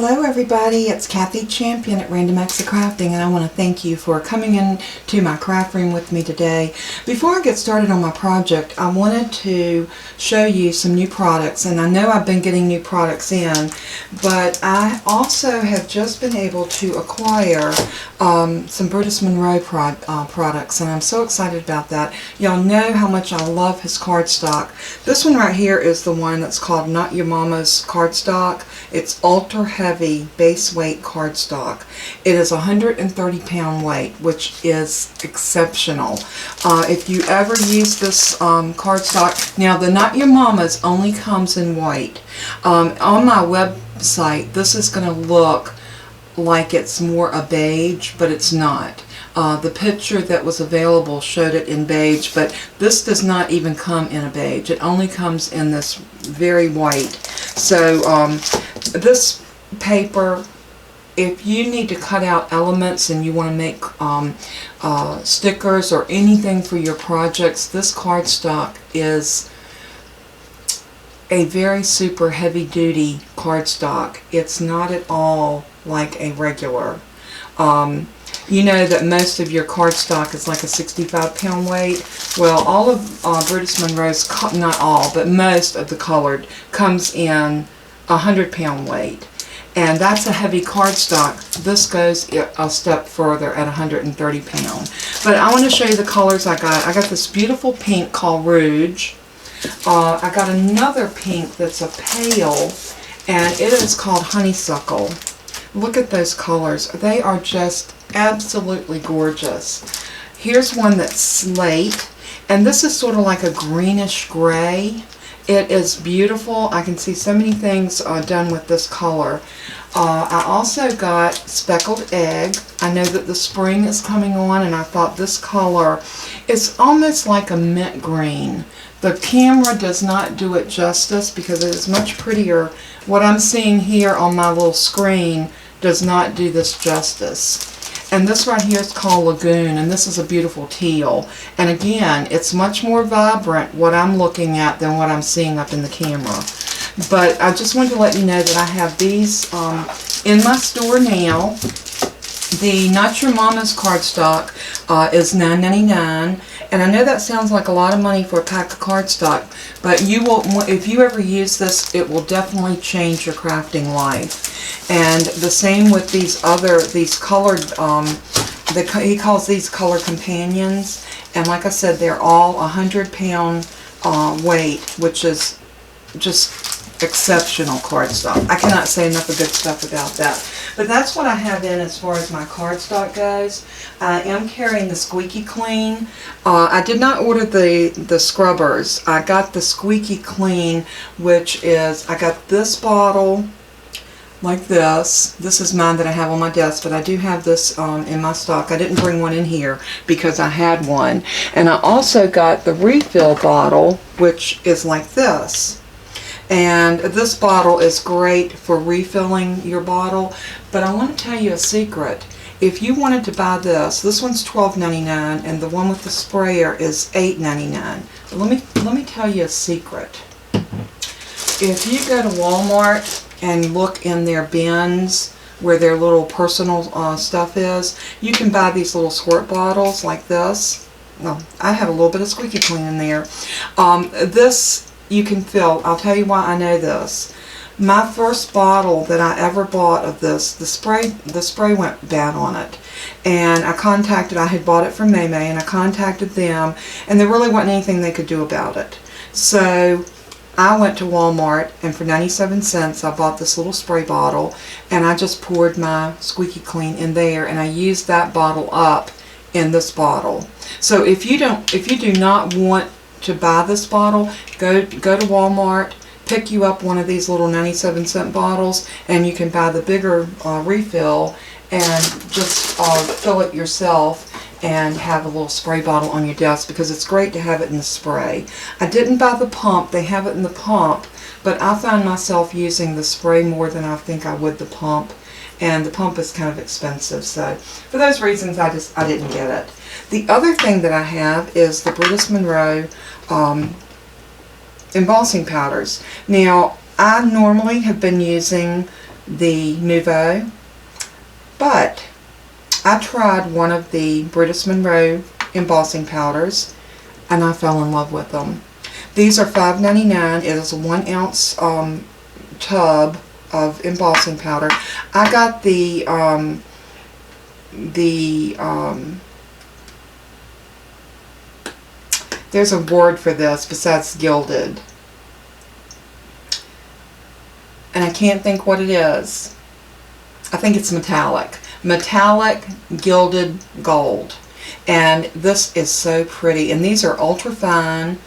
Hello everybody, it's Kathy Champion at Random Acts of Crafting, and I want to thank you for coming in to my craft room with me today. Before I get started on my project, I wanted to show you some new products, and I know I've been getting new products in, but I also have just been able to acquire some Brutus Monroe products, and I'm so excited about that. Y'all know how much I love his cardstock. This one right here is the one that's called Not Your Mama's Cardstock. It's ultra heavy base weight cardstock. It is 130 pound weight, which is exceptional. If you ever use this cardstock, now the Not Your Mama's only comes in white. On my website, this is going to look like it's more a beige, but it's not. The picture that was available showed it in beige, but this does not even come in a beige. It only comes in this very white. So this paper, if you need to cut out elements and you want to make stickers or anything for your projects, this cardstock is a very super heavy duty cardstock. It's not at all like a regular. You know that most of your cardstock is like a 65 pound weight. Well, all of Brutus Monroe's, not all, but most of the colored comes in 100 pound weight. And that's a heavy cardstock. This goes a step further at 130 pound. But I want to show you the colors I got. I got this beautiful pink called Rouge. I got another pink that's a pale, and it is called Honeysuckle. Look at those colors. They are just absolutely gorgeous. Here's one that's Slate, and this is sort of like a greenish gray. It is beautiful. I can see so many things done with this color. I also got Speckled Egg. I know that the spring is coming on, and I thought this color is almost like a mint green. The camera does not do it justice because it is much prettier. What I'm seeing here on my little screen does not do this justice. And this right here is called Lagoon, and this is a beautiful teal. And again, it's much more vibrant what I'm looking at than what I'm seeing up in the camera. But I just wanted to let you know that I have these in my store now. The Not Your Mama's cardstock is $9.99, and I know that sounds like a lot of money for a pack of cardstock, but you will, if you ever use this, it will definitely change your crafting life. And the same with these colored, he calls these color companions, and like I said, they're all 100 pound weight, which is just exceptional cardstock. I cannot say enough of good stuff about that. But that's what I have in as far as my cardstock goes. I am carrying the Squeaky Clean. I did not order the scrubbers. I got the Squeaky Clean, which is, I got this bottle like this. This is mine that I have on my desk, but I do have this in my stock. I didn't bring one in here because I had one. And I also got the refill bottle, which is like this. And this bottle is great for refilling your bottle, but I want to tell you a secret. If you wanted to buy this one's $12.99, and the one with the sprayer is $8.99. Let me tell you a secret. If you go to Walmart and look in their bins where their little personal stuff is, you can buy these little squirt bottles like this. Well, I have a little bit of Squeaky Clean in there. This you can fill. I'll tell you why I know this. My first bottle that I ever bought of this, the spray went bad on it. And I had bought it from May, and I contacted them, and there really wasn't anything they could do about it. So I went to Walmart, and for 97 cents I bought this little spray bottle, and I just poured my Squeaky Clean in there, and I used that bottle up in this bottle. So if you do not want to buy this bottle, go to Walmart, pick you up one of these little 97 cent bottles, and you can buy the bigger refill and just fill it yourself and have a little spray bottle on your desk, because it's great to have it in the spray. I didn't buy the pump. They have it in the pump, but I found myself using the spray more than I think I would the pump, and the pump is kind of expensive, so for those reasons I didn't get it. The other thing that I have is the Brutus Monroe embossing powders. Now, I normally have been using the Nouveau, but I tried one of the Brutus Monroe embossing powders and I fell in love with them. These are $5.99. It is a 1 ounce tub of embossing powder. I got there's a word for this besides gilded, and I can't think what it is. I think it's metallic gilded gold, and this is so pretty, and these are ultra fine.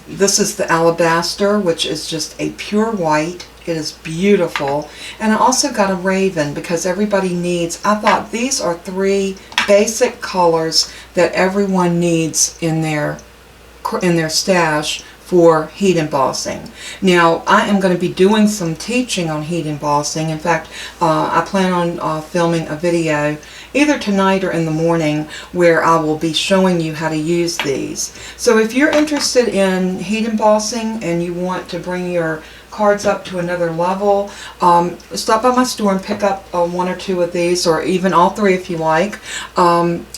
This is the alabaster, which is just a pure white. It is beautiful. And I also got a raven because everybody needs, I thought these are 3 basic colors that everyone needs in their stash for heat embossing. Now, I am going to be doing some teaching on heat embossing. In fact, I plan on filming a video either tonight or in the morning where I will be showing you how to use these. So if you're interested in heat embossing and you want to bring your cards up to another level, stop by my store and pick up 1 or 2 of these, or even all 3 if you like.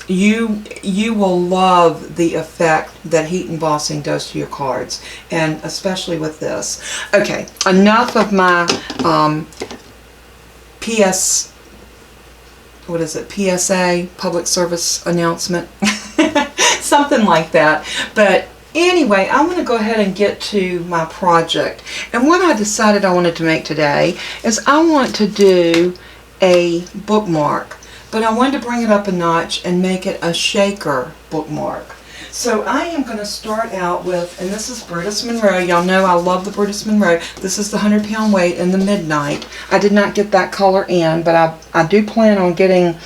You will love the effect that heat embossing does to your cards, and especially with this. Okay, enough of my PSA, public service announcement, something like that. But anyway, I want to go ahead and get to my project. And what I decided I wanted to make today is I want to do a bookmark, but I wanted to bring it up a notch and make it a shaker bookmark. So I am going to start out with, and this is Brutus Monroe. Y'all know I love the Brutus Monroe. This is the 100-pound weight in the Midnight. I did not get that color in, but I do plan on getting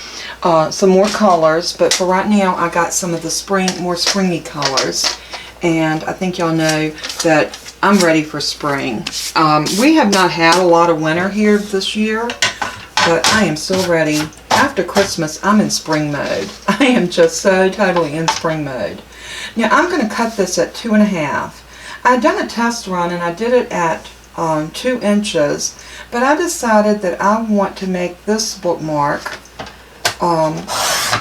some more colors. But for right now, I got some of the more springy colors. And I think y'all know that I'm ready for spring. We have not had a lot of winter here this year, but I am still ready. After Christmas, I'm in spring mode. I am just so totally in spring mode. Now I'm going to cut this at 2.5. I had done a test run and I did it at 2 inches, but I decided that I want to make this bookmark, I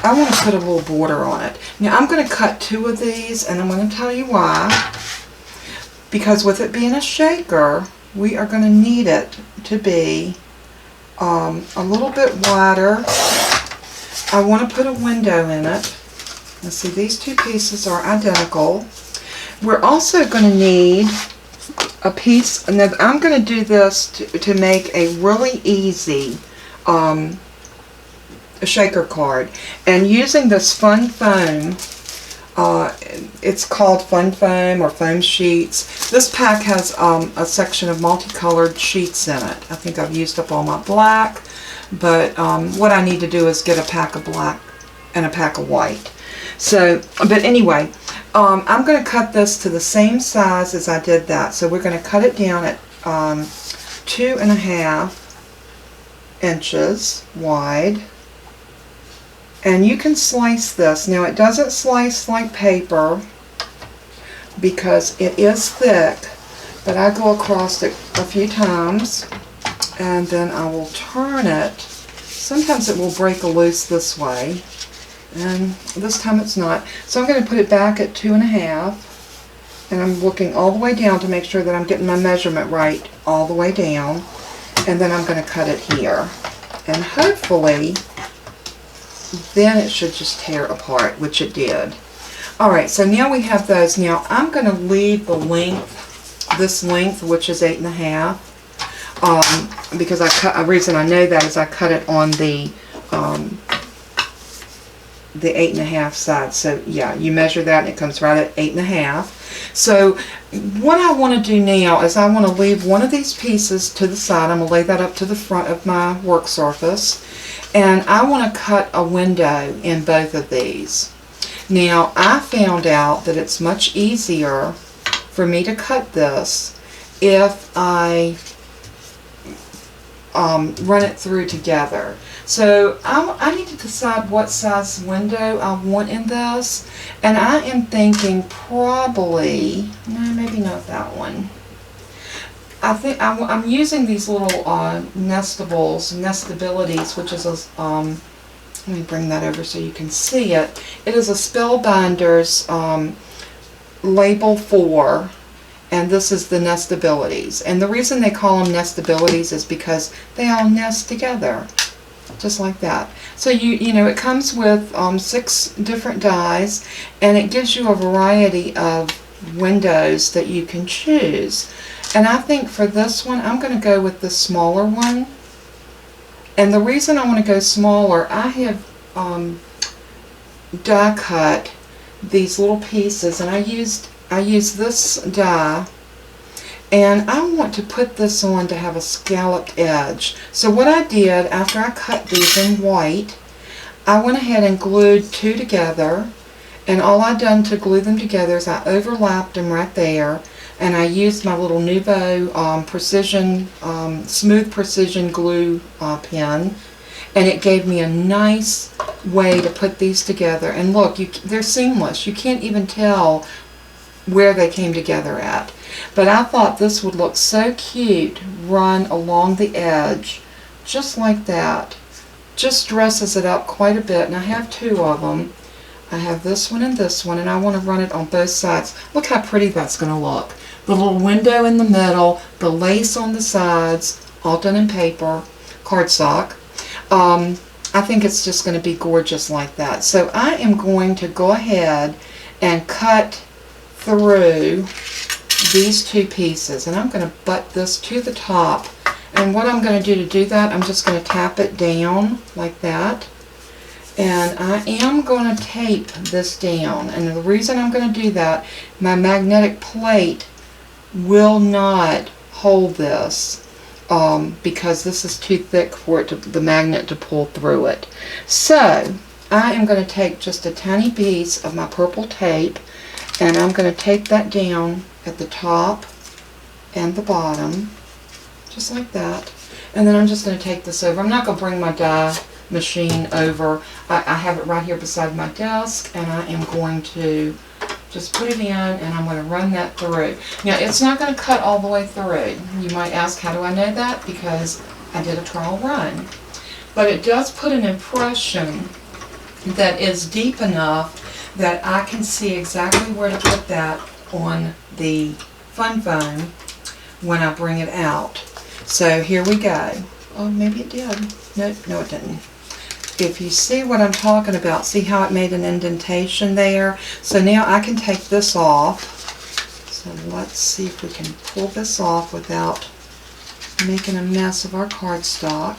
want to put a little border on it. Now I'm going to cut 2 of these, and I'm going to tell you why. Because with it being a shaker, we are going to need it to be a little bit wider. I want to put a window in it. Let's see, these 2 pieces are identical. We're also going to need a piece, and I'm going to do this to make a really easy a shaker card. And using this fun foam, it's called fun foam or foam sheets. This pack has a section of multicolored sheets in it. I think I've used up all my black, but what I need to do is get a pack of black and a pack of white. So, but anyway, I'm going to cut this to the same size as I did that. So we're going to cut it down at 2.5 inches wide. And you can slice this. Now it doesn't slice like paper because it is thick, but I go across it a few times and then I will turn it. Sometimes it will break loose this way, and this time it's not. So I'm going to put it back at 2.5, and I'm looking all the way down to make sure that I'm getting my measurement right all the way down, and then I'm going to cut it here. And hopefully then it should just tear apart, which it did. Alright, so now we have those. Now I'm going to leave the length, this length, which is 8.5, because the reason I know that is I cut it on the 8.5 side. So yeah, you measure that and it comes right at 8.5. So what I want to do now is I want to leave one of these pieces to the side. I'm going to lay that up to the front of my work surface. And I want to cut a window in both of these. Now, I found out that it's much easier for me to cut this if I run it through together. So I need to decide what size window I want in this. And I am thinking probably, no, maybe not that one. I think I'm using these little nestabilities, which is a, let me bring that over so you can see it. It is a Spellbinders label 4, and this is the nestabilities. And the reason they call them nestabilities is because they all nest together, just like that. So you know, it comes with 6 different dies, and it gives you a variety of windows that you can choose. And I think for this one, I'm going to go with the smaller one. And the reason I want to go smaller, I have die cut these little pieces, and I used this die, and I want to put this on to have a scalloped edge. So what I did after I cut these in white, I went ahead and glued 2 together, and all I done to glue them together is I overlapped them right there, and I used my little Nuvo smooth precision glue pen, and it gave me a nice way to put these together. And look, they're seamless. You can't even tell where they came together at. But I thought this would look so cute run along the edge, just like that. Just dresses it up quite a bit, and I have 2 of them. I have this one, and I want to run it on both sides. Look how pretty that's going to look. The little window in the middle, the lace on the sides, all done in paper, cardstock. I think it's just going to be gorgeous like that. So I am going to go ahead and cut through these 2 pieces, and I'm going to butt this to the top. And what I'm going to do that, I'm just going to tap it down like that. And I am going to tape this down. And the reason I'm going to do that, my magnetic plate will not hold this because this is too thick for it the magnet to pull through it. So I am going to take just a tiny piece of my purple tape, and I'm going to tape that down at the top and the bottom, just like that. And then I'm just going to take this over. I'm not going to bring my die machine over. I have it right here beside my desk, and I am going to just put it in, and I'm going to run that through. Now, it's not going to cut all the way through. You might ask, how do I know that? Because I did a trial run. But it does put an impression that is deep enough that I can see exactly where to put that on the fun foam when I bring it out. So here we go. Oh, maybe it did. No, it didn't. If you see what I'm talking about, see how it made an indentation there? So now I can take this off. So let's see if we can pull this off without making a mess of our cardstock.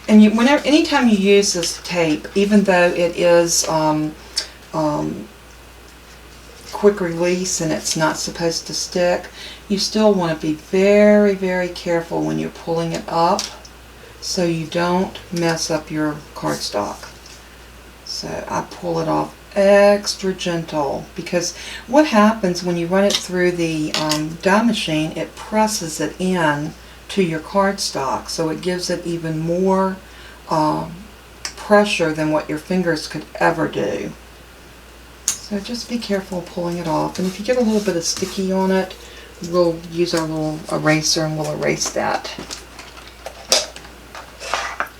And anytime you use this tape, even though it is quick release and it's not supposed to stick, you still want to be very, very careful when you're pulling it up, so you don't mess up your cardstock. So I pull it off extra gentle, because what happens when you run it through the die machine, it presses it in to your cardstock, so it gives it even more pressure than what your fingers could ever do. So just be careful pulling it off, and if you get a little bit of sticky on it, we'll use our little eraser and we'll erase that.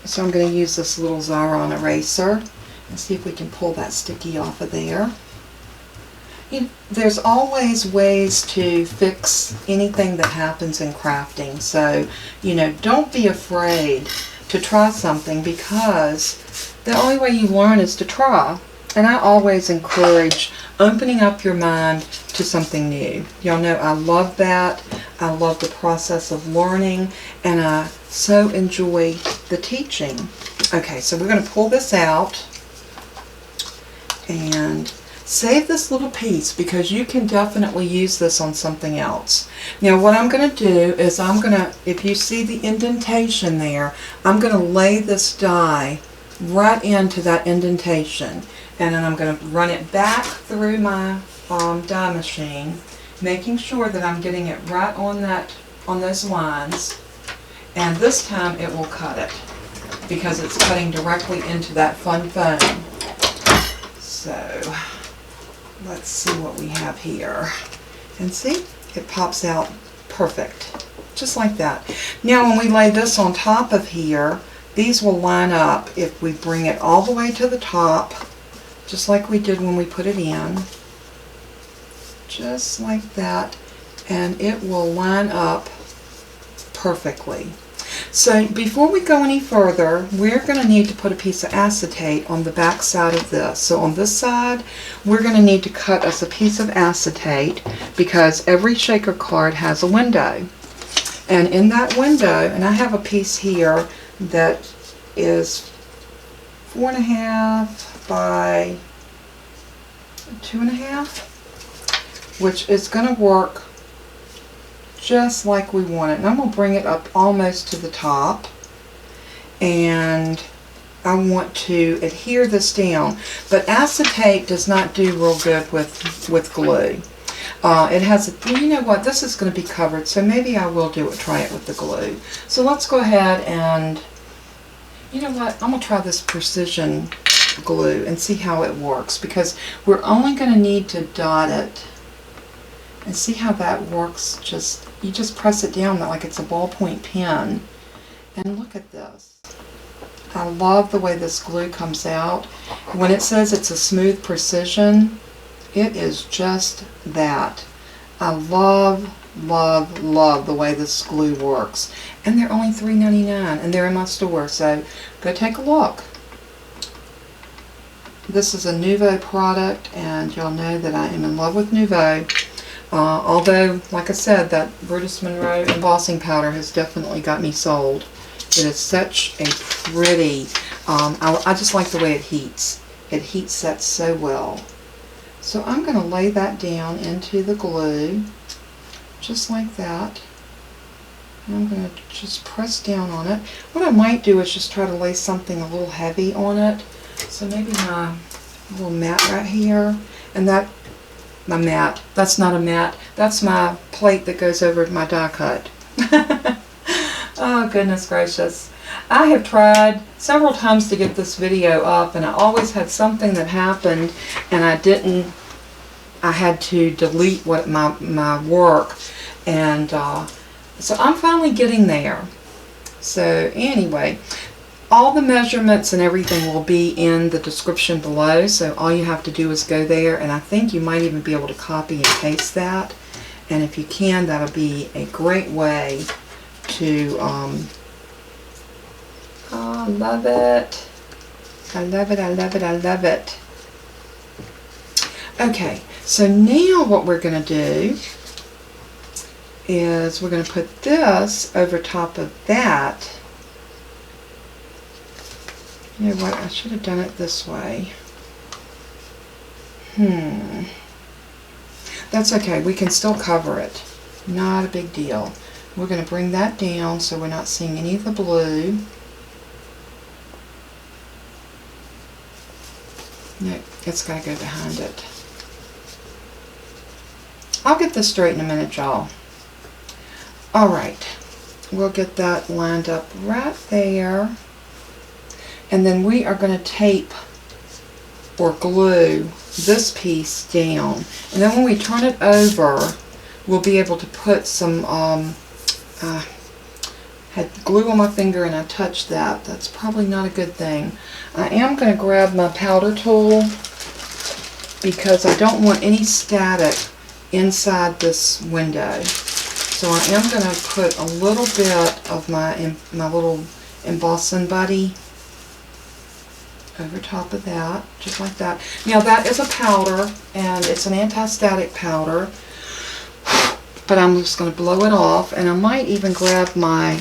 So I'm going to use this little Xyron eraser and see if we can pull that sticky off of there. There's always ways to fix anything that happens in crafting, so don't be afraid to try something, because the only way you learn is to try. And I always encourage opening up your mind to something new. Y'all know I love that. I love the process of learning, and I so enjoy the teaching. Okay, so we're going to pull this out and save this little piece, because you can definitely use this on something else. Now what I'm going to do is if you see the indentation there, I'm going to lay this die right into that indentation, and then I'm going to run it back through my die machine, making sure that I'm getting it right on those lines, and this time it will cut it because it's cutting directly into that fun foam. So let's see what we have here, and see, it pops out perfect. just like that. Now when we lay this on top of here, these will line up if we bring it all the way to the top, just like we did when we put it in. Just like that, and it will line up perfectly. So before we go any further, we're going to need to put a piece of acetate on the back side of this. So on this side, we're going to need to cut us a piece of acetate because every shaker card has a window. And in that window, and I have a piece here that is 4.5 by 2.5, which is going to work just like we want it. And I'm going to bring it up almost to the top, and I want to adhere this down. But acetate does not do real good with glue. It has, you know what, this is going to be covered, so maybe I will try it with the glue. So let's go ahead and, you know what, I'm going to try this precision glue and see how it works, because we're only going to need to dot it. And see how that works. You just press it down like it's a ballpoint pen. And look at this. I love the way this glue comes out. When it says it's a smooth precision, it is just that. I love, love, love the way this glue works. And they're only $3.99, and they're in my store, so go take a look. This is a Nouveau product, and y'all know that I am in love with Nouveau. Although, like I said, that Brutus Monroe embossing powder has definitely got me sold. It is such a pretty, I just like the way it heats. It heats that so well. So I'm going to lay that down into the glue, just like that. And I'm going to just press down on it. What I might do is just try to lay something a little heavy on it. So maybe my little mat right here, and that, my mat, that's not a mat, that's my plate that goes over my die cut. Oh goodness gracious. I have tried several times to get this video up, and I always had something that happened and I had to delete my work, and so I'm finally getting there. So anyway, all the measurements and everything will be in the description below, so all you have to do is go there, and I think you might even be able to copy and paste that. And if you can, that'll be a great way to, oh, I love it. I love it, I love it, I love it. Okay, so now what we're going to do is we're going to put this over top of that. You know what, I should have done it this way. That's okay, we can still cover it. Not a big deal. We're going to bring that down so we're not seeing any of the blue. No, it's got to go behind it. I'll get this straight in a minute, y'all. Alright, we'll get that lined up right there. And then we are going to tape or glue this piece down. And then when we turn it over, we'll be able to put some, I had glue on my finger and I touched that. That's probably not a good thing. I am going to grab my powder tool because I don't want any static inside this window. So I am going to put a little bit of my little embossing buddy over top of that, just like that. Now that is a powder, and it's an anti-static powder, but I'm just going to blow it off, and I might even grab my,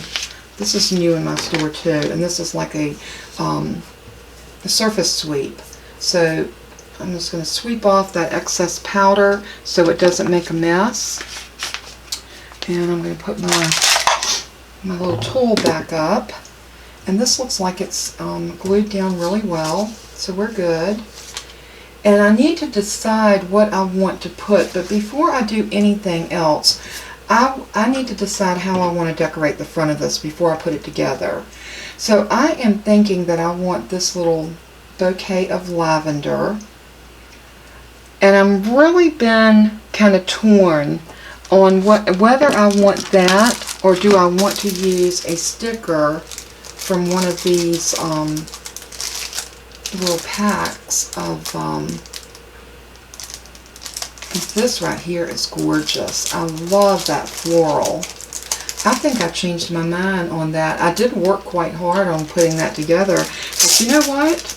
this is new in my store too, and this is like a surface sweep. So I'm just going to sweep off that excess powder so it doesn't make a mess. And I'm going to put my little tool back up. And this looks like it's glued down really well, so we're good. And I need to decide what I want to put, but before I do anything else, I need to decide how I want to decorate the front of this before I put it together. So I am thinking that I want this little bouquet of lavender, and I'm really been kind of torn on whether I want that or do I want to use a sticker from one of these little packs of, this right here is gorgeous. I love that floral. I think I changed my mind on that. I did work quite hard on putting that together, but you know what?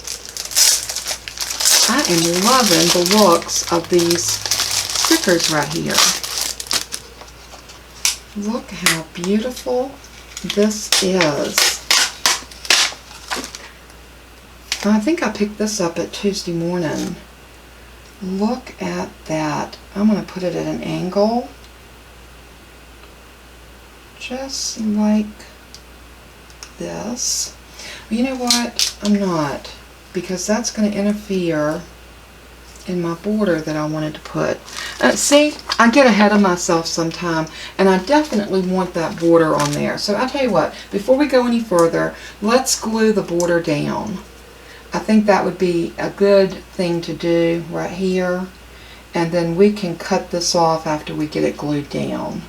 I am loving the looks of these stickers right here. Look how beautiful this is. I think I picked this up at Tuesday morning. Look at that. I'm going to put it at an angle. Just like this. You know what? I'm not. Because that's going to interfere in my border that I wanted to put. See, I get ahead of myself sometime, and I definitely want that border on there. So I'll tell you what, before we go any further, let's glue the border down. I think that would be a good thing to do right here, and then we can cut this off after we get it glued down.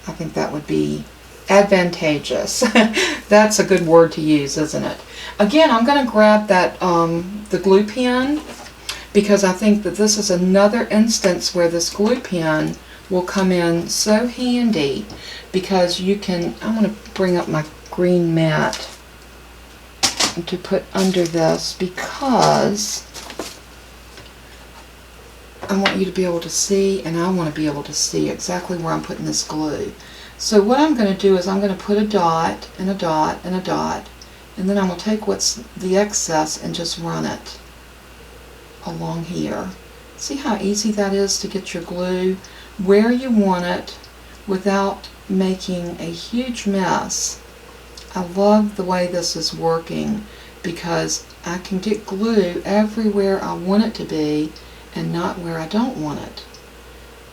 I think that would be advantageous. That's a good word to use, isn't it? Again, I'm going to grab that the glue pen, because I think that this is another instance where this glue pen will come in so handy, because you can, I'm going to bring up my green mat to put under this, because I want you to be able to see, and I want to be able to see exactly where I'm putting this glue. So what I'm going to do is I'm going to put a dot and a dot and a dot, and then I'm going to take what's the excess and just run it along here. See how easy that is to get your glue where you want it without making a huge mess. I love the way this is working, because I can get glue everywhere I want it to be and not where I don't want it.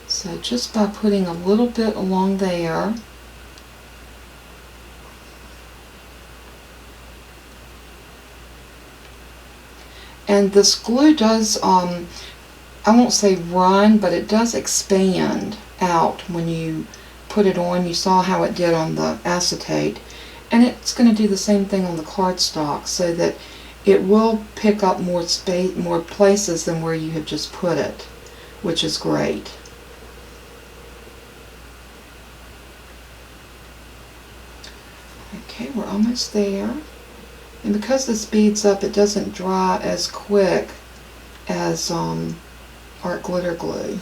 So just by putting a little bit along there, and this glue does, I won't say run, but it does expand out when you put it on. You saw how it did on the acetate. And it's going to do the same thing on the cardstock, so that it will pick up more space, more places than where you have just put it, which is great. Okay, we're almost there. And because this beads up, it doesn't dry as quick as art glitter glue.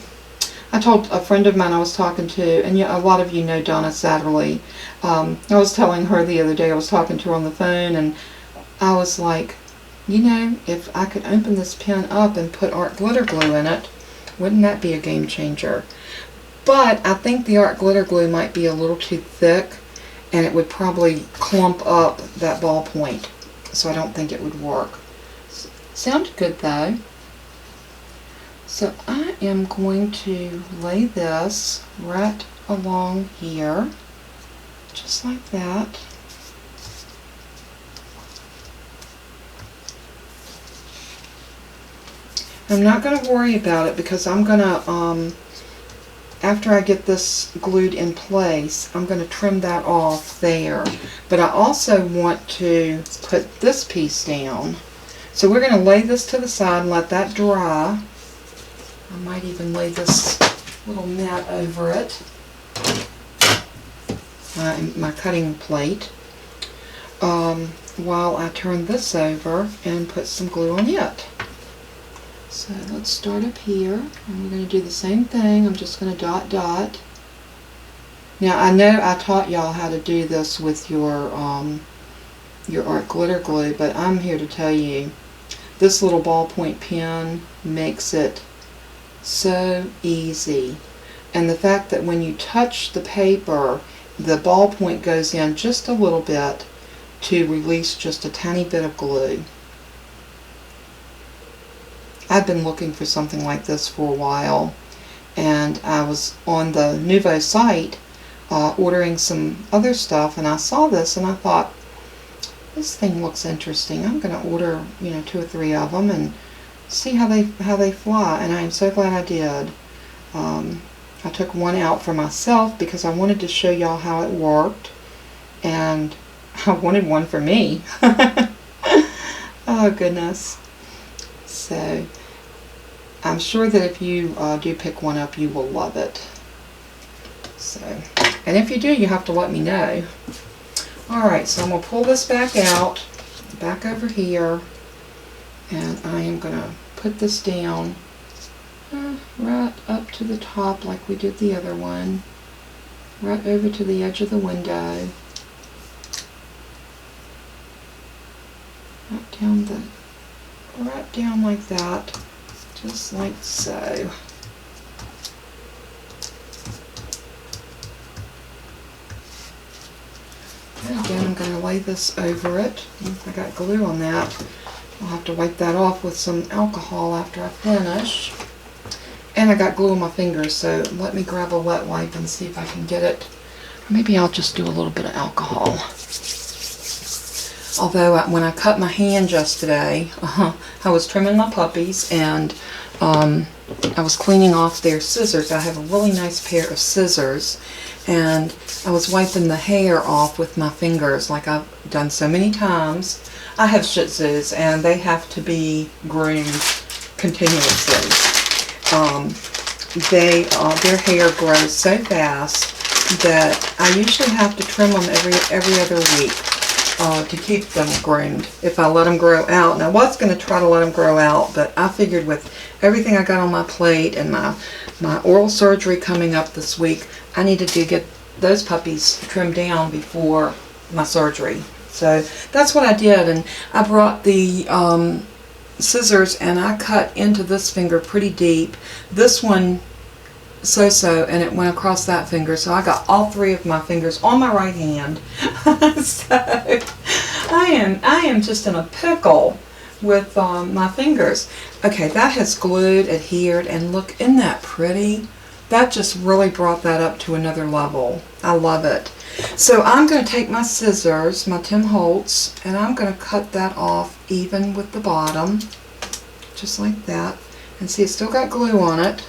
I told a friend of mine I was talking to, and a lot of you know Donna Satterley. I was telling her the other day, I was talking to her on the phone, and I was like, you know, if I could open this pen up and put art glitter glue in it, wouldn't that be a game changer? But I think the art glitter glue might be a little too thick, and it would probably clump up that ballpoint, so I don't think it would work. Sounded good though. So I am going to lay this right along here, just like that. I'm not going to worry about it, because I'm going to, after I get this glued in place, I'm going to trim that off there. But I also want to put this piece down. So we're going to lay this to the side and let that dry. I might even lay this little mat over it, my cutting plate, while I turn this over and put some glue on it. So let's start up here, and we're going to do the same thing. I'm just going to dot dot. Now I know I taught y'all how to do this with your art glitter glue, but I'm here to tell you, this little ballpoint pen makes it so easy. And the fact that when you touch the paper, the ballpoint goes in just a little bit to release just a tiny bit of glue. I've been looking for something like this for a while, and I was on the Nouveau site ordering some other stuff, and I saw this and I thought, this thing looks interesting. I'm going to order, 2 or 3 of them and see how they fly, and I am so glad I did. I took one out for myself because I wanted to show y'all how it worked, and I wanted one for me. Oh goodness. So I'm sure that if you do pick one up, you will love it. So, and if you do, you have to let me know. Alright, so I'm going to pull this back out, back over here, and I am going to put this down right up to the top like we did the other one, right over to the edge of the window, right down like that, just like so. And again, I'm going to lay this over it. I got glue on that. I'll have to wipe that off with some alcohol after I finish. And I got glue on my fingers, so let me grab a wet wipe and see if I can get it. Maybe I'll just do a little bit of alcohol. Although when I cut my hand yesterday, I was trimming my puppies, and I was cleaning off their scissors. I have a really nice pair of scissors, and I was wiping the hair off with my fingers like I've done so many times. I have Shih Tzus, and they have to be groomed continuously. Their hair grows so fast that I usually have to trim them every other week to keep them groomed if I let them grow out. And I was going to try to let them grow out, but I figured with everything I got on my plate and my oral surgery coming up this week, I needed to get those puppies trimmed down before my surgery. So that's what I did, and I brought the scissors and I cut into this finger pretty deep. This one so-so, and it went across that finger, so I got all three of my fingers on my right hand. So I am just in a pickle with my fingers. Okay, that has glued, adhered, and look, isn't that pretty? That just really brought that up to another level. I love it. So I'm going to take my scissors, my Tim Holtz, and I'm going to cut that off even with the bottom, just like that. And see, it's still got glue on it,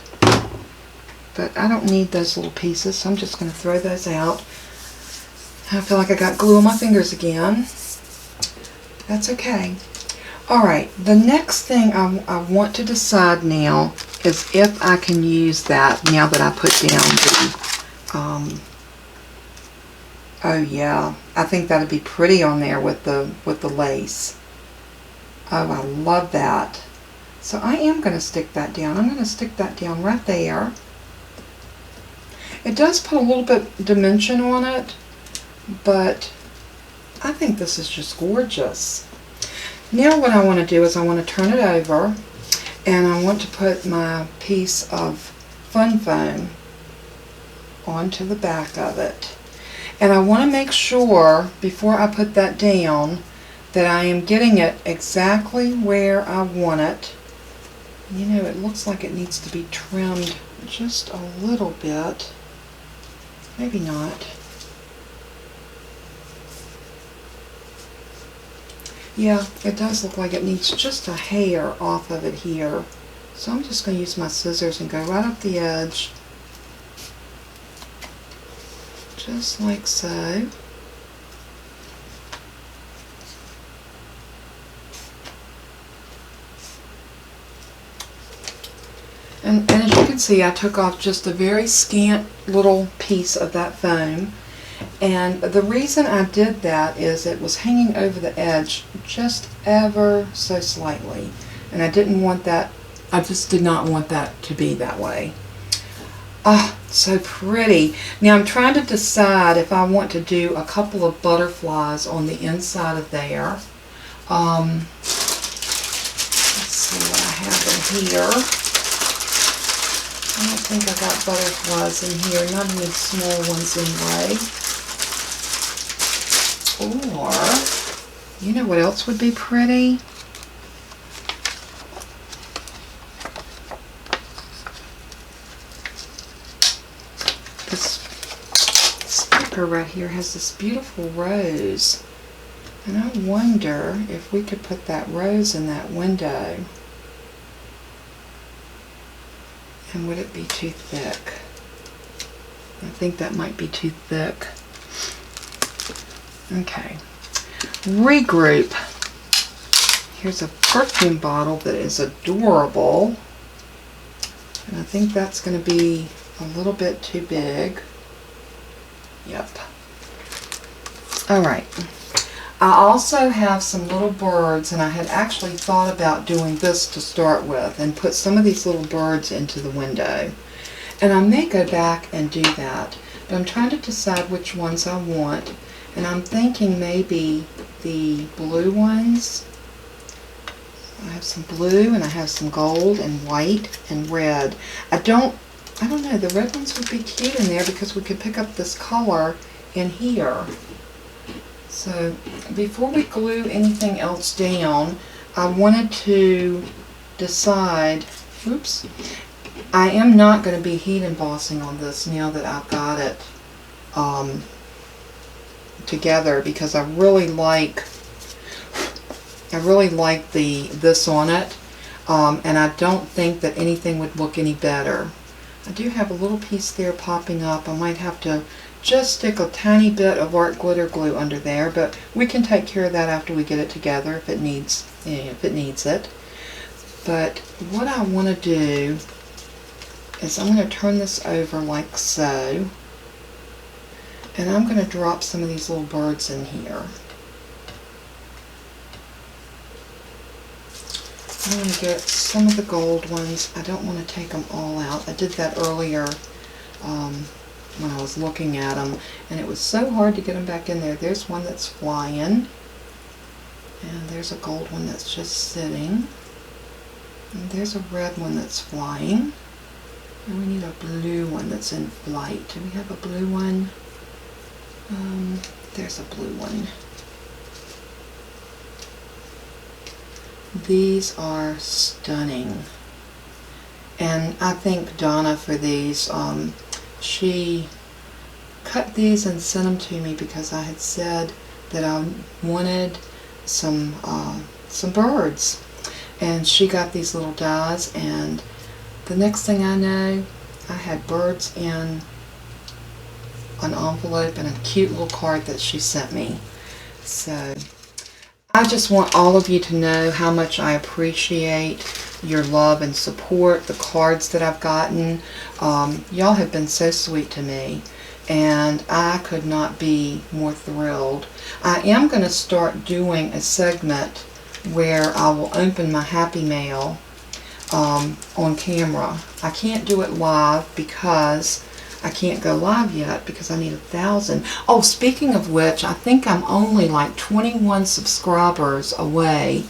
but I don't need those little pieces, so I'm just going to throw those out. I feel like I got glue on my fingers again. That's okay. Alright, the next thing I want to decide now is if I can use that now that I put down the oh yeah, I think that'd be pretty on there with the lace. Oh, I love that. So I am going to stick that down. I'm going to stick that down right there. It does put a little bit dimension on it, but I think this is just gorgeous. Now what I want to do is I want to turn it over, and I want to put my piece of fun foam onto the back of it. And I want to make sure before I put that down that I am getting it exactly where I want it. You know, it looks like it needs to be trimmed just a little bit. Maybe not. Yeah, it does look like it needs just a hair off of it here. So I'm just going to use my scissors and go right up the edge. Just like so. And as you can see, I took off just a very scant little piece of that foam. And the reason I did that is it was hanging over the edge just ever so slightly. And I didn't want that, I just did not want that to be that way. Ah, so pretty. Now I'm trying to decide if I want to do a couple of butterflies on the inside of there. Let's see what I have in here. I don't think I got butterflies in here, not any small ones anyway. Or, you know what else would be pretty? This sticker right here has this beautiful rose. And I wonder if we could put that rose in that window. And would it be too thick? I think that might be too thick. Okay. Regroup. Here's a perfume bottle that is adorable. And I think that's going to be a little bit too big. Yep. Alright. I also have some little birds, and I had actually thought about doing this to start with and put some of these little birds into the window. And I may go back and do that, but I'm trying to decide which ones I want, and I'm thinking maybe the blue ones. I have some blue, and I have some gold and white and red. I don't know, the red ones would be cute in there because we could pick up this color in here. So before we glue anything else down, I wanted to decide, oops, I am not going to be heat embossing on this now that I've got it together, because I really like this on it, and I don't think that anything would look any better. I do have a little piece there popping up. I might have to just stick a tiny bit of art glitter glue under there, but we can take care of that after we get it together if it needs it. But what I want to do is I'm going to turn this over like so, and I'm going to drop some of these little birds in here. I'm going to get some of the gold ones. I don't want to take them all out. I did that earlier when I was looking at them, and it was so hard to get them back in there. There's one that's flying, and there's a gold one that's just sitting, and there's a red one that's flying, and we need a blue one that's in flight. Do we have a blue one? There's a blue one. These are stunning, and I thank Donna for these. She cut these and sent them to me because I had said that I wanted some birds, and she got these little dies, and the next thing I know, I had birds in an envelope and a cute little card that she sent me. So I just want all of you to know how much I appreciate your love and support, the cards that I've gotten. Y'all have been so sweet to me, and I could not be more thrilled. I am going to start doing a segment where I will open my Happy Mail on camera. I can't do it live because I can't go live yet because I need 1,000. Oh, speaking of which, I think I'm only like 21 subscribers away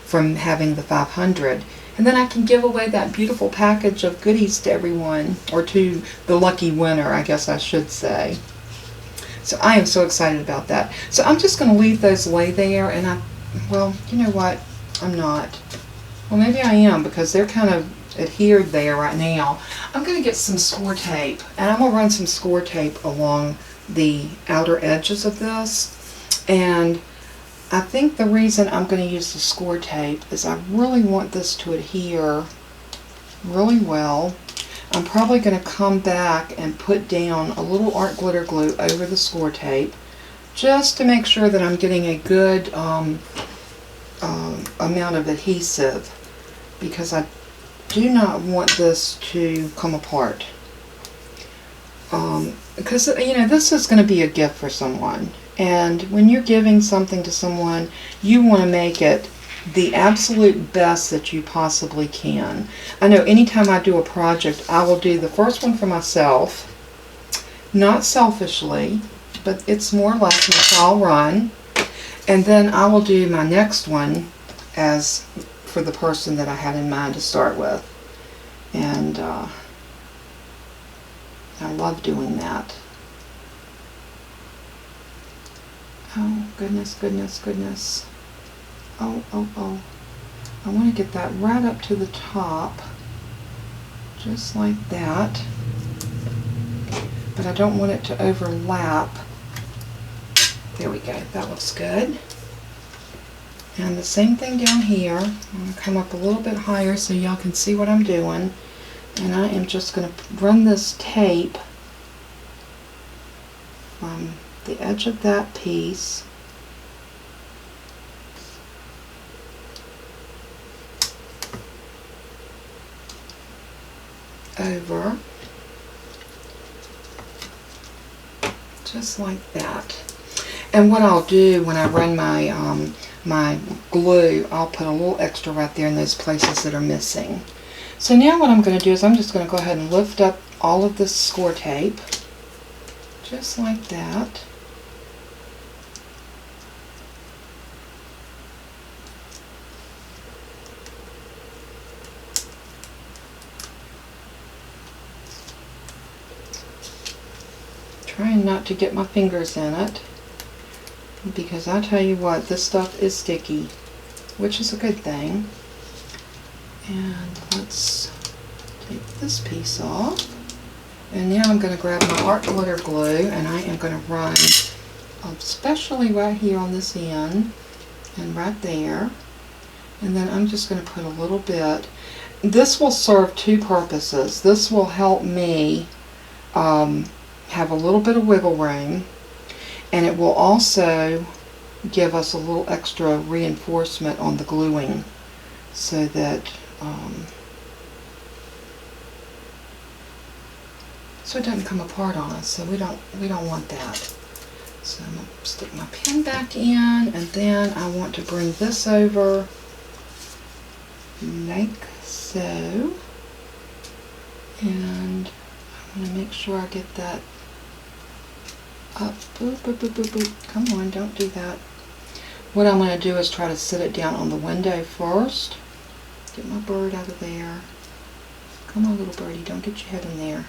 from having the 500. And then I can give away that beautiful package of goodies to everyone, or to the lucky winner, I guess I should say. So I am so excited about that. So I'm just going to leave those lay there, and well, you know what? I'm not. Well, maybe I am, because they're kind of adhered there right now. I'm going to get some score tape, and I'm going to run some score tape along the outer edges of this. And I think the reason I'm going to use the score tape is I really want this to adhere really well. I'm probably going to come back and put down a little art glitter glue over the score tape just to make sure that I'm getting a good amount of adhesive, because I do not want this to come apart. Because, you know, this is going to be a gift for someone. And when you're giving something to someone, you want to make it the absolute best that you possibly can. I know anytime I do a project, I will do the first one for myself, not selfishly, but it's more or less a trial run. And then I will do my next one as for the person that I had in mind to start with. And I love doing that. Oh, goodness, goodness, goodness. Oh, oh, oh. I want to get that right up to the top, just like that. But I don't want it to overlap. There we go. That looks good. And the same thing down here. I'm going to come up a little bit higher so y'all can see what I'm doing. And I am just going to run this tape from the edge of that piece over, just like that. And what I'll do when I run my my glue, I'll put a little extra right there in those places that are missing. So now what I'm going to do is I'm just going to go ahead and lift up all of this score tape, just like that. Trying not to get my fingers in it, because I tell you what, this stuff is sticky, which is a good thing. And let's take this piece off. And now I'm going to grab my art glitter glue, and I am going to run especially right here on this end and right there. And then I'm just going to put a little bit. This will serve two purposes. This will help me have a little bit of wiggle room, and it will also give us a little extra reinforcement on the gluing, so that so it doesn't come apart on us. So we don't want that. So I'm going to stick my pen back in, and then I want to bring this over like so, and I want to make sure I get that up. Boop, boop, boop, boop, boop. Come on, don't do that. What I'm going to do is try to sit it down on the window first. Get my bird out of there. Come on, little birdie, don't get your head in there.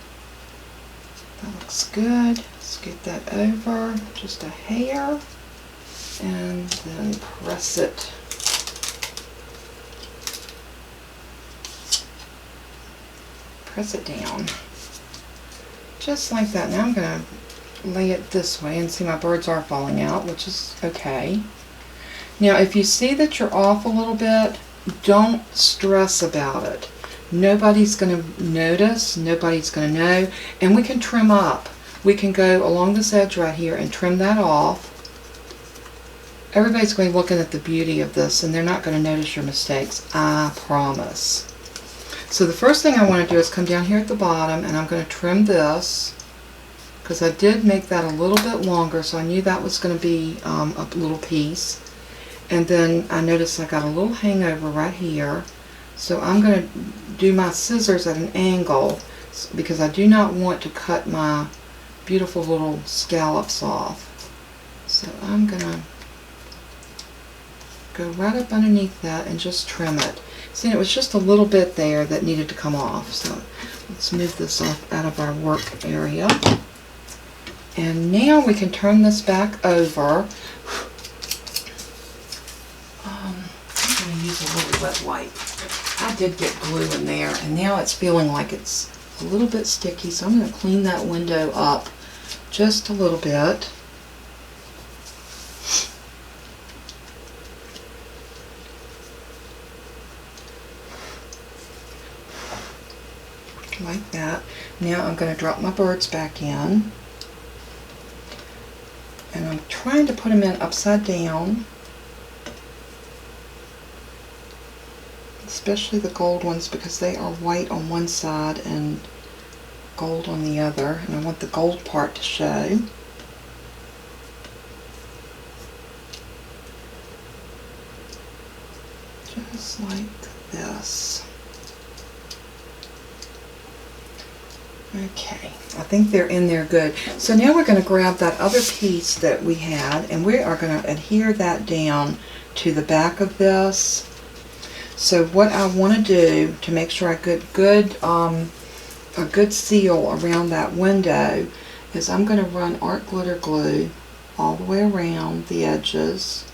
That looks good. Scoot that over just a hair, and then press it. Press it down. Just like that. Now I'm going to lay it this way, and see my birds are falling out, which is okay. Now if you see that you're off a little bit, don't stress about it. Nobody's going to notice, nobody's going to know, and we can trim up. We can go along this edge right here and trim that off. Everybody's going to be looking at the beauty of this, and they're not going to notice your mistakes, I promise. So the first thing I want to do is come down here at the bottom, and I'm going to trim this, because I did make that a little bit longer, so I knew that was going to be a little piece. And then I noticed I got a little hangover right here, so I'm going to do my scissors at an angle, because I do not want to cut my beautiful little scallops off. So I'm going to go right up underneath that and just trim it. See, it was just a little bit there that needed to come off, so let's move this off out of our work area. And now we can turn this back over. I'm going to use a little wet wipe. I did get glue in there, and now it's feeling like it's a little bit sticky, so I'm going to clean that window up just a little bit. Like that. Now I'm going to drop my birds back in, and I'm trying to put them in upside down, especially the gold ones, because they are white on one side and gold on the other, and I want the gold part to show. Just like this. Okay, I think they're in there good. So now we're going to grab that other piece that we had, and we are going to adhere that down to the back of this. So what I want to do to make sure I get a good seal around that window is I'm going to run art glitter glue all the way around the edges,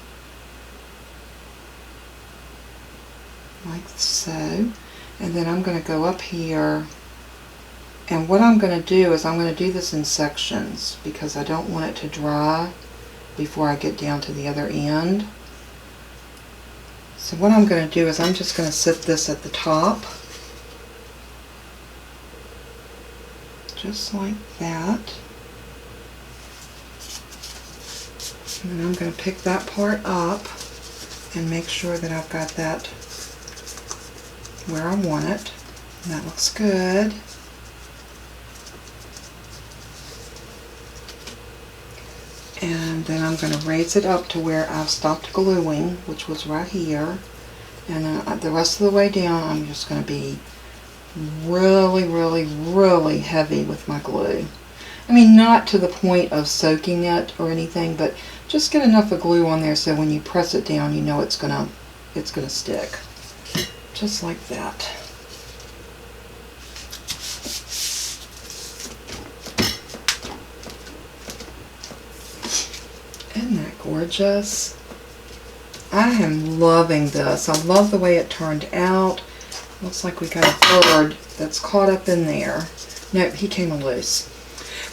like so, and then I'm going to go up here. And what I'm going to do is I'm going to do this in sections, because I don't want it to dry before I get down to the other end. So what I'm going to do is I'm just going to sit this at the top, just like that. And I'm going to pick that part up and make sure that I've got that where I want it. And that looks good. And then I'm going to raise it up to where I've stopped gluing, which was right here. And the rest of the way down, I'm just going to be really, really, really heavy with my glue. I mean, not to the point of soaking it or anything, but just get enough of glue on there so when you press it down, you know it's gonna stick. Just like that. Isn't that gorgeous? I am loving this. I love the way it turned out. Looks like we got a bird that's caught up in there. Nope, he came loose.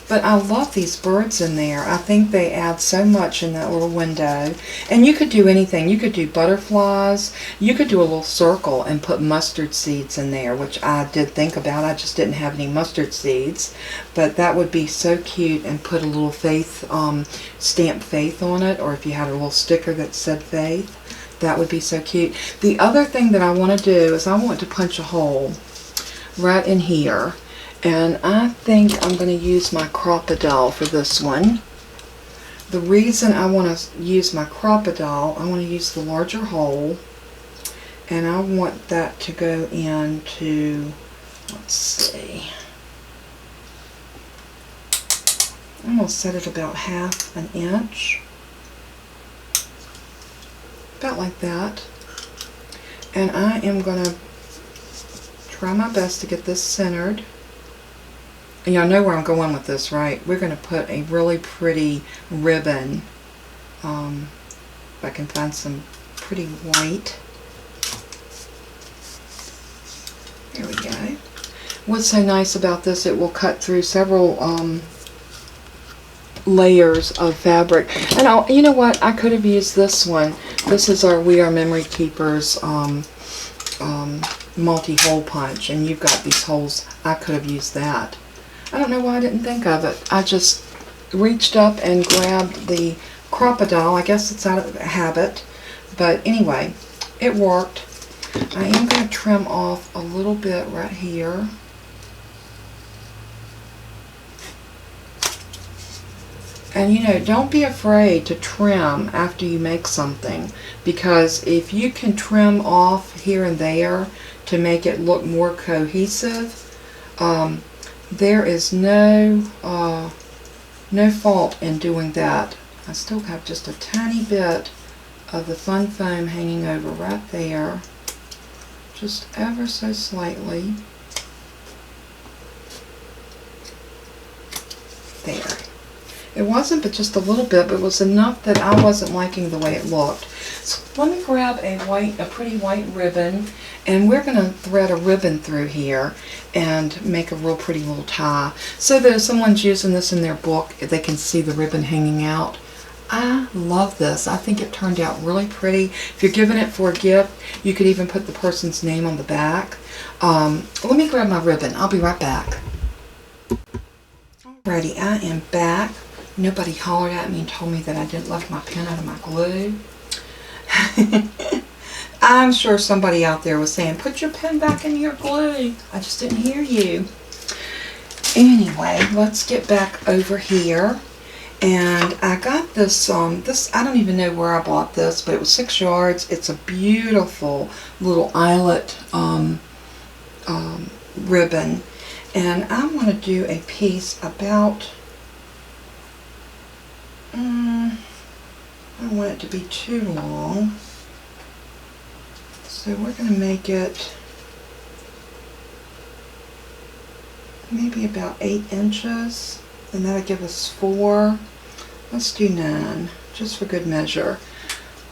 But I love these birds in there. I think they add so much in that little window. And you could do anything. You could do butterflies. You could do a little circle and put mustard seeds in there, which I did think about. I just didn't have any mustard seeds. But that would be so cute, and put a little faith, stamp faith on it. Or if you had a little sticker that said faith, that would be so cute. The other thing that I want to do is I want to punch a hole right in here. And I think I'm going to use my Crop-A-Dile for this one. The reason I want to use my Crop-A-Dile, I want to use the larger hole. And I want that to go into, let's see, I'm going to set it about 1/2 inch. About like that. And I am going to try my best to get this centered. And y'all know where I'm going with this, right? We're going to put a really pretty ribbon. If I can find some pretty white. There we go. What's so nice about this, it will cut through several layers of fabric. And you know what? I could have used this one. This is our We Are Memory Keepers multi-hole punch. And you've got these holes. I could have used that. I don't know why I didn't think of it. I just reached up and grabbed the Crop-A-Dile. I guess it's out of habit. But anyway, it worked. I am going to trim off a little bit right here. And you know, don't be afraid to trim after you make something. Because if you can trim off here and there to make it look more cohesive, there is no fault in doing that. I still have just a tiny bit of the fun foam hanging over right there, just ever so slightly. There. It wasn't but just a little bit, but it was enough that I wasn't liking the way it looked. So let me grab a pretty white ribbon, and we're going to thread a ribbon through here and make a real pretty little tie, so that if someone's using this in their book, they can see the ribbon hanging out. I love this. I think it turned out really pretty. If you're giving it for a gift, you could even put the person's name on the back. Let me grab my ribbon. I'll be right back. Alrighty, I am back. Nobody hollered at me and told me that I didn't left my pen out of my glue. I'm sure somebody out there was saying, put your pen back in your glue. I just didn't hear you. Anyway, let's get back over here. And I got this, I don't even know where I bought this, but it was 6 yards. It's a beautiful little eyelet ribbon. And I want to do a piece about, I don't want it to be too long. So we're going to make it maybe about 8 inches. And that'll give us 4. Let's do 9, just for good measure.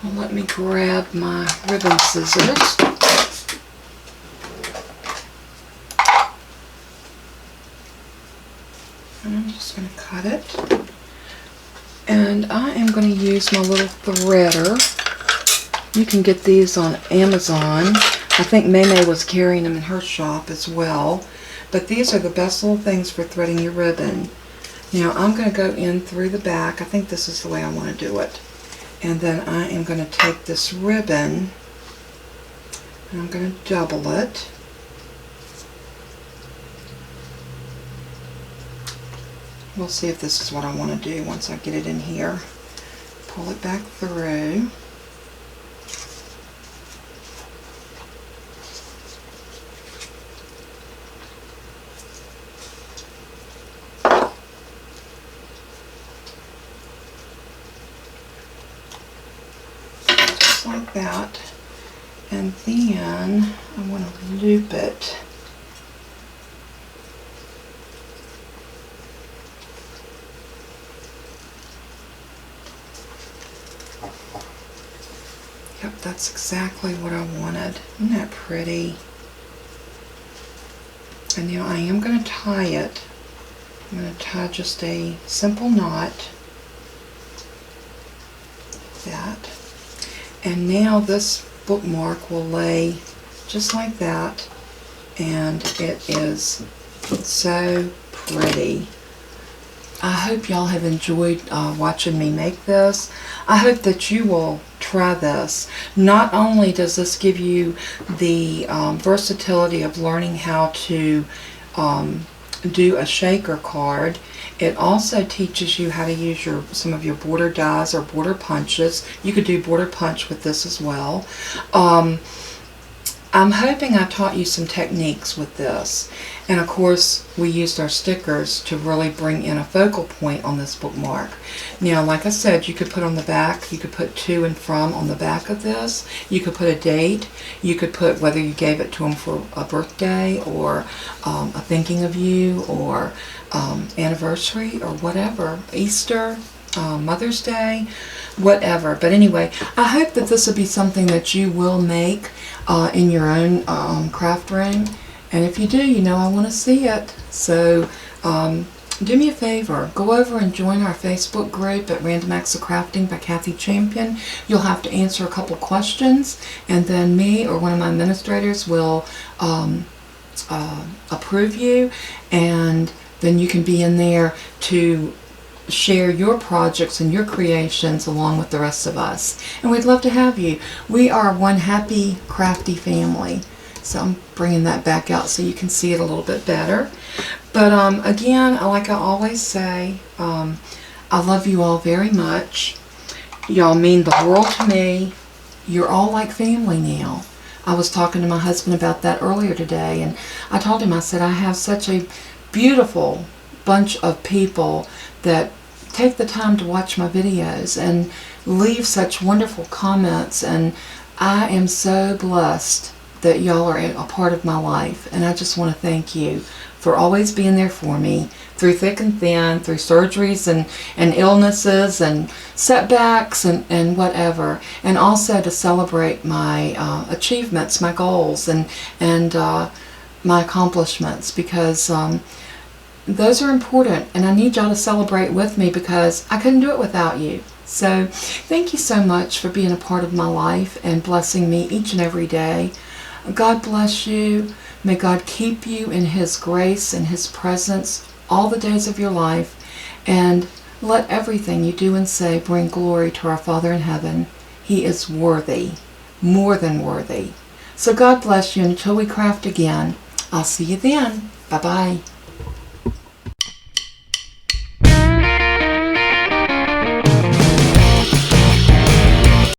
Well, let me grab my ribbon scissors. And I'm just going to cut it. And I am going to use my little threader. You can get these on Amazon. I think Maymay was carrying them in her shop as well. But these are the best little things for threading your ribbon. Now I'm going to go in through the back. I think this is the way I want to do it. And then I am going to take this ribbon and I'm going to double it. We'll see if this is what I want to do once I get it in here. Pull it back through. Just like that. And then I want to loop it. Yep, that's exactly what I wanted. Isn't that pretty? And now I am going to tie it. I'm going to tie just a simple knot. Like that. And now this bookmark will lay just like that. And it is so pretty. I hope y'all have enjoyed watching me make this. I hope that you will try this. Not only does this give you the versatility of learning how to do a shaker card, it also teaches you how to use some of your border dies or border punches. You could do border punch with this as well. I'm hoping I taught you some techniques with this. And of course, we used our stickers to really bring in a focal point on this bookmark. Now, like I said, you could put on the back, you could put to and from on the back of this. You could put a date. You could put whether you gave it to them for a birthday or a thinking of you or anniversary or whatever, Easter, Mother's Day, whatever. But anyway, I hope that this will be something that you will make in your own craft room. And if you do, you know I want to see it. So do me a favor. Go over and join our Facebook group at Random Acts of Crafting by Kathy Champion. You'll have to answer a couple questions, and then me or one of my administrators will approve you, and then you can be in there to share your projects and your creations along with the rest of us. And we'd love to have you. We are one happy, crafty family. So I'm bringing that back out so you can see it a little bit better. But again, like I always say, I love you all very much. Y'all mean the world to me. You're all like family now. I was talking to my husband about that earlier today, and I told him, I said, I have such a beautiful bunch of people that take the time to watch my videos and leave such wonderful comments, and I am so blessed that y'all are a part of my life, and I just want to thank you for always being there for me through thick and thin, through surgeries and illnesses and setbacks and whatever, and also to celebrate my achievements, my goals, and my accomplishments, because those are important, and I need y'all to celebrate with me because I couldn't do it without you. So thank you so much for being a part of my life and blessing me each and every day. God bless you. May God keep you in His grace and His presence all the days of your life, and let everything you do and say bring glory to our Father in heaven. He is worthy, more than worthy. So God bless you until we craft again. I'll see you then. Bye-bye.